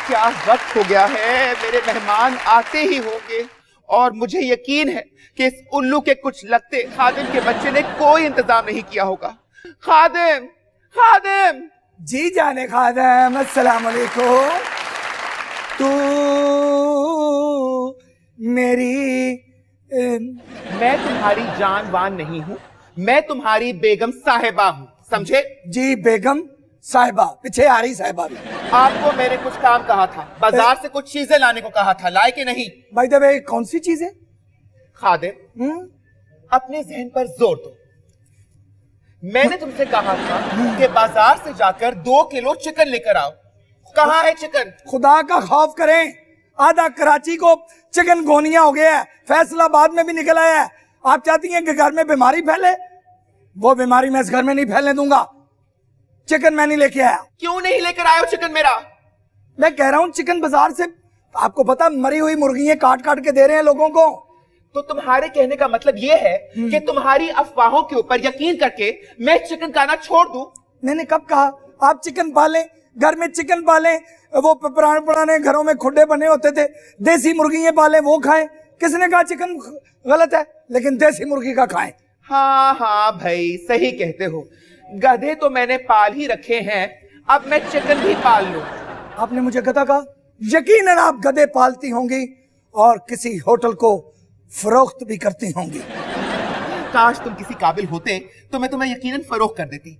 क्या वक्त हो गया है, मेरे मेहमान आते ही होंगे और मुझे यकीन है कि इस उल्लू के कुछ लगते खादिम के बच्चे ने कोई इंतजाम नहीं किया होगा। खादिम, खादिम। जी जाने खादिम, अस्सलाम वालेकुम। तू मेरी मैं तुम्हारी जान वान नहीं हूँ, मैं तुम्हारी बेगम साहिबा हूँ, समझे? जी बेगम साहिबा, पीछे आ रही साहिबा भी। आपको मैंने कुछ काम कहा था, बाजार से कुछ चीजें लाने को कहा था, लाए कि नहीं? भाई द वे, कौन सी चीज है? खादिम, अपने जहन पर जोर दो। मैंने तुमसे कहा था कि बाजार से जाकर 2 किलो चिकन लेकर आओ। कहाँ है चिकन? खुदा का खौफ करें, आधा कराची को चिकन गोनिया हो गया है, फैसलाबाद में भी निकल आया है। आप चाहती हैं कि घर में बीमारी फैले? वो बीमारी मैं इस घर में नहीं फैलने दूंगा। चिकन मैं नहीं लेके आया। क्यों नहीं लेकर आए हो चिकन मेरा? मैं कह रहा हूँ चिकन बाजार से, आपको पता मरी हुई मुर्गियां काट काट के दे रहे हैं लोगों को। तो तुम्हारे कहने का मतलब ये है कि तुम्हारी अफवाहों के ऊपर यकीन करके मैं चिकन खाना छोड़ दूं? मैंने कब कहा आप चिकन पालें, घर में चिकन पालें? वो पुराने पुराने घरों में खुड्डे बने होते थे, देसी मुर्गियां पालें वो खाएं। किसने कहा चिकन गलत है, लेकिन देसी मुर्गी का खाएं। हाँ हाँ भाई, सही कहते हो। गधे तो मैंने पाल ही रखे हैं, अब मैं चिकन भी पाल लूं। आपने मुझे गधा कहा? यकीनन आप गधे पालती होंगी और किसी होटल को फरोख्त भी करती होंगी। काश तुम किसी काबिल होते तो मैं तुम्हें यकीनन फरोख्त कर देती,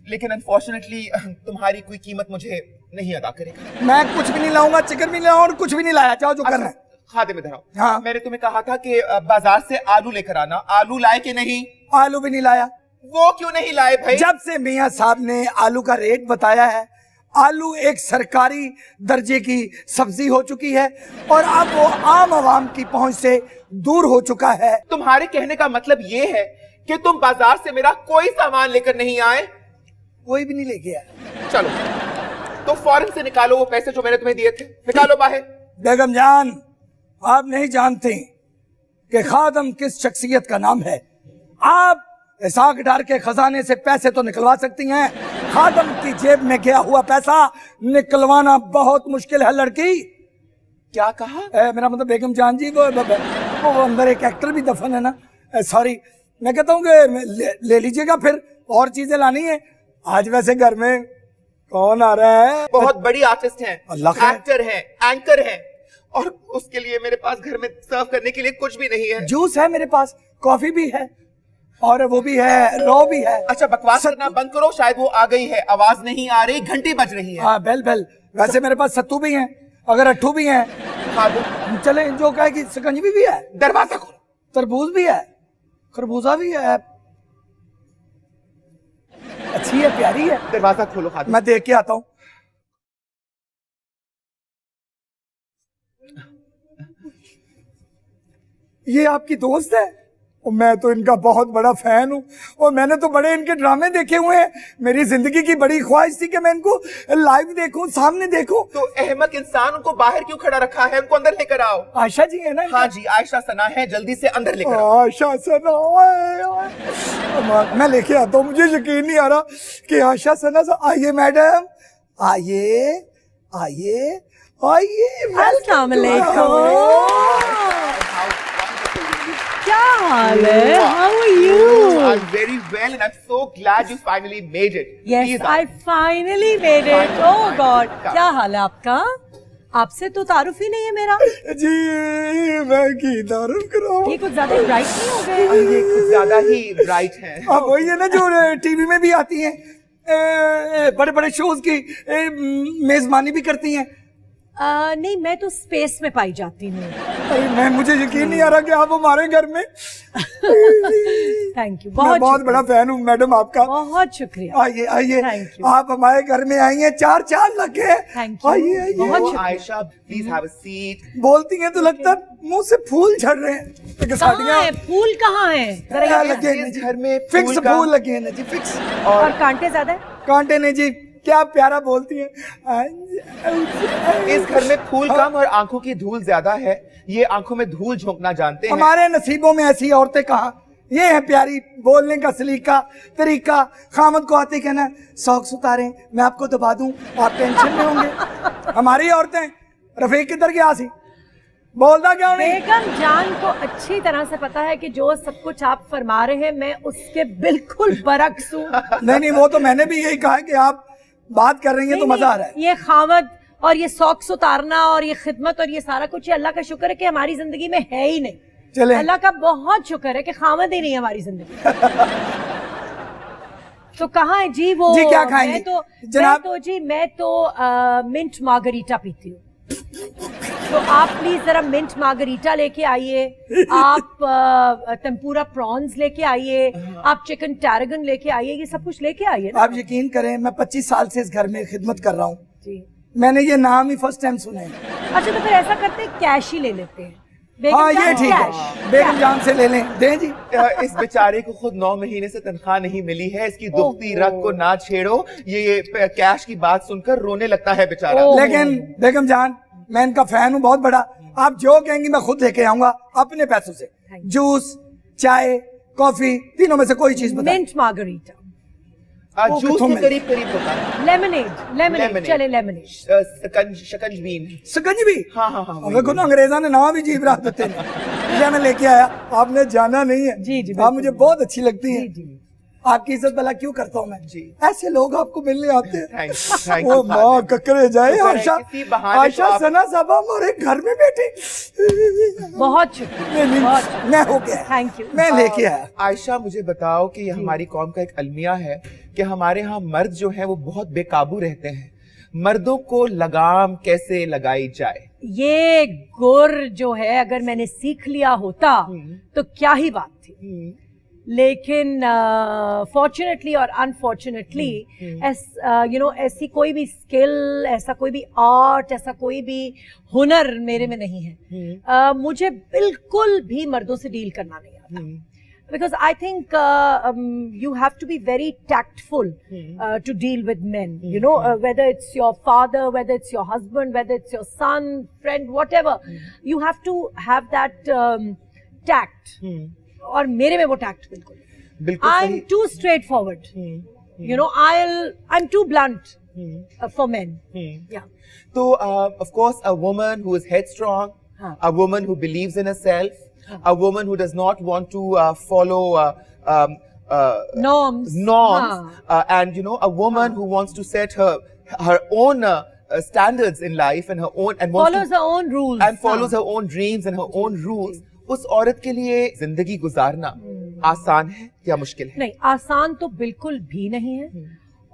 लेकिन अनफॉर्चुनेटली तुम्हारी कोई कीमत मुझे नहीं अदा करेगा। मैं कुछ भी नहीं लाऊंगा, चिकन भी नहीं लाऊंगा और कुछ भी नहीं लाया, चाहो जो करना है। खादिम इधर आओ। हाँ। मैंने तुम्हें कहा था कि बाजार से आलू लेकर आना, आलू लाए कि नहीं? आलू भी नहीं लाया। वो क्यों नहीं लाए भाई? जब से मियां साहब ने आलू का रेट बताया है, आलू एक सरकारी दर्जे की सब्जी हो चुकी है और अब वो आम आवाम की पहुंच से दूर हो चुका है। तुम्हारे कहने का मतलब ये है कि तुम बाजार से मेरा कोई सामान लेकर नहीं आए? कोई भी नहीं लेके आया। चलो तो फौरन से निकालो वो पैसे जो मैंने तुम्हें दिए थे, निकालो बाहर। बेगम जान, आप नहीं जानते कि खादम किस शख्सियत का नाम है। आप इसाक डार के खजाने से पैसे तो निकलवा सकती हैं, खादम की जेब में गया हुआ पैसा निकलवाना बहुत मुश्किल है लड़की। क्या कहा? मेरा मतलब बेगम जान जी, वो अंदर एक एक्टर भी दफन है ना। सॉरी, मैं कहता हूँ कि ले लीजिएगा, फिर और चीजें लानी है। आज वैसे घर में कौन आ रहा है? बहुत बड़ी आर्टिस्ट हैं, अल्लाह एक्टर हैं, एंकर हैं, और उसके लिए मेरे पास घर में सर्व करने के लिए कुछ भी नहीं है। जूस है मेरे पास, कॉफी भी है और वो भी है, रो भी है। अच्छा बकवास करना बंद करो, शायद वो आ गई है, आवाज नहीं आ रही, घंटी बज रही है। हाँ बेल बेल। वैसे मेरे पास सत्तू भी है, अगर अट्ठू भी है। चले, जो कहे कि शिकंजी भी है। दरवाजा खोलो। तरबूज भी है, खरबूजा भी है। अच्छी है, प्यारी है। दरवाजा खोलो खादिम। मैं देख के आता हूँ। ये आपकी दोस्त है? और मैं तो इनका बहुत बड़ा फैन हूँ और मैंने तो बड़े इनके ड्रामे देखे हुए हैं। मेरी जिंदगी की बड़ी ख्वाहिश थी कि मैं इनको लाइव देखूं, सामने देखूं। तो अहमक इंसान उनको बाहर क्यों खड़ा रखा है? उनको अंदर लेकर आओ। आयशा जी है ना? हाँ जी, आयशा सना है, जल्दी से अंदर लेकर आओ। आयशा सना, मैं लेके आता हूँ। मुझे यकीन नहीं आ रहा कि आयशा सना। आइए मैडम, आइए आइए आइए। अस्सलाम वालेकुम। क्या हाल है? How are you? I'm very well and I'm so glad you finally made it. Yes, Please, I finally made it. Finally, Oh God, finally. क्या हाल है आपका? आपसे तो तारुफ ही नहीं है मेरा। जी मैं की तारुफ कराऊं? ये कुछ ज्यादा ब्राइट नहीं हो गए? ये कुछ ज्यादा ही ब्राइट है। अब वही है ना जो टीवी में भी आती हैं, बड़े बड़े शोज की मेजबानी भी करती हैं। नहीं, मैं तो स्पेस में पाई जाती हूँ। अरे मुझे यकीन नहीं आ रहा कि आप हमारे घर में। थैंक यू, मैं बहुत बड़ा फैन हूँ मैडम आपका। बहुत शुक्रिया। आइए आइए, Thank you. आप हमारे घर में आई हैं, 4 चांद लगे। Thank you. आइए आइए। बहुत Oh, शुक्रिया। Ayesha, please have a seat. बोलती हैं तो लगता है मुंह से फूल झड़ रहे हैं। कहाँ है फूल? कहाँ है? जरा क्या ये- लगे हैं इस जी? घर में फिक्स फूल का- फूल लगे हैं ना जी, फिक्स। और कांटे ज्यादा है? कांटे नहीं जी, क्या प्यारा बोलती हैं। इस घर में फूल कम और आंखों की धूल ज्यादा है। ये आंखों में धूल झोंकना जानते हैं। हमारे नसीबों में ऐसी औरतें कहाँ। ये है प्यारी बोलने का सलीका तरीका। खामद को आते कहना, शौक सुतारे मैं आपको दबा दूं, आप टेंशन में होंगे। ہماری عورتیں رفیق کدھر گیا سی بولتا کیوں نہیں؟ بیگم جان کو اچھی طرح سے پتا ہے کہ جو سب کچھ آپ فرما رہے ہیں میں اس کے بالکل برعکس ہوں. نہیں وہ تو میں نے بھی یہی کہا کہ آپ بات کر رہی ہیں تو مزہ آ رہا ہے. یہ خاوند اور یہ سوکس اتارنا اور یہ خدمت اور یہ سارا کچھ یہ اللہ کا شکر ہے کہ ہماری زندگی میں ہے ہی نہیں. چلیں اللہ کا بہت شکر ہے کہ خاوند ہی نہیں ہے ہماری زندگی. تو کہاں ہے جی وہ؟ جی کیا کھائیں گے جناب؟ میں تو منٹ مارگریٹا پیتی ہوں. تو آپ پلیز ذرا منٹ مارگریٹا لے کے آئیے, آپ ٹمپورا پرانز لے کے آئیے, آپ چکن ٹیرگن لے کے آئیے, یہ سب کچھ لے کے آئیے. آپ یقین کریں میں 25 سال سے اس گھر میں خدمت کر رہا ہوں, جی میں نے یہ نام ہی فرسٹ ٹائم سنے. اچھا تو پھر ایسا کرتے ہیں کیش ہی لے لیتے ہیں. ہاں یہ ٹھیک ہے, بیگم جان سے لے لیں. دیں جی. اس بیچارے کو خود 9 مہینے سے تنخواہ نہیں ملی ہے, اس کی دکھتی رگ کو نہ چھیڑو. یہ کیش کی بات سن کر رونے لگتا ہے بیچارہ. لیکن بیگم جان میں ان کا فین ہوں بہت بڑا, آپ جو کہیں گی میں خود لے کے آؤں گا اپنے پیسوں سے. جوس, چائے, کافی, تینوں میں سے کوئی چیز بتائیں. منٹ مارگریٹا, جوس کے قریب قریب ہوتا ہے. لیمنیڈ چلے لیمنیڈ. شکنجبین. سکنجبی. ہاں دیکھو نا انگریزاں نے نام بھی جیب رہا دیتے ہیں. میں لے کے آیا, آپ نے جانا نہیں ہے. جی آپ مجھے بہت اچھی لگتی ہیں. آپ کی عزت بھلا کیوں کرتا ہوں میں؟ ایسے لوگ آپ کو ملنے آتے ہیں. وہ ماں ککڑے جائے آشا سنا صاحب ہمارے گھر میں بیٹھے. بہت شکریہ, میں ہو گیا, تھینک یو. میں لے کے آیا. عائشہ مجھے بتاؤ کہ یہ ہماری قوم کا ایک المیہ ہے کہ ہمارے ہاں مرد جو ہیں وہ بہت بے قابو رہتے ہیں. مردوں کو لگام کیسے لگائی جائے؟ یہ گر جو ہے اگر میں نے سیکھ لیا ہوتا تو کیا ہی بات تھی. لیکن فارچونیٹلی اور انفارچونیٹلی ایسی کوئی بھی اسکل, ایسا کوئی بھی آرٹ, ایسا کوئی بھی ہنر میرے میں نہیں ہے. مجھے بالکل بھی مردوں سے ڈیل کرنا نہیں آتا. Because I think you have to be very tactful to deal with men. You know, whether it's your father, whether it's your husband, whether it's your son, friend, whatever. You have to have that tact. اور میرے میں وہ tacked بالکل. I'm too straightforward. You know, I'm too blunt for men. Yeah. So, of course, a woman who is headstrong, a woman who believes in herself, a woman who does not want to follow norms, and you know, a woman who wants to set her own standards in life and her own and follows her own rules and follows her own dreams and her own rules. اس عورت کے لیے زندگی گزارنا آسان ہے یا مشکل ہے؟ نہیں, آسان تو بالکل بھی نہیں ہے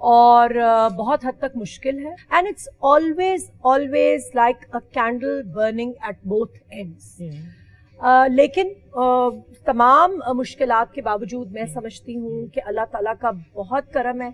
اور بہت حد تک مشکل ہے. And it's always like a candle burning at both ends. لیکن تمام مشکلات کے باوجود میں سمجھتی ہوں کہ اللہ تعالیٰ کا بہت کرم ہے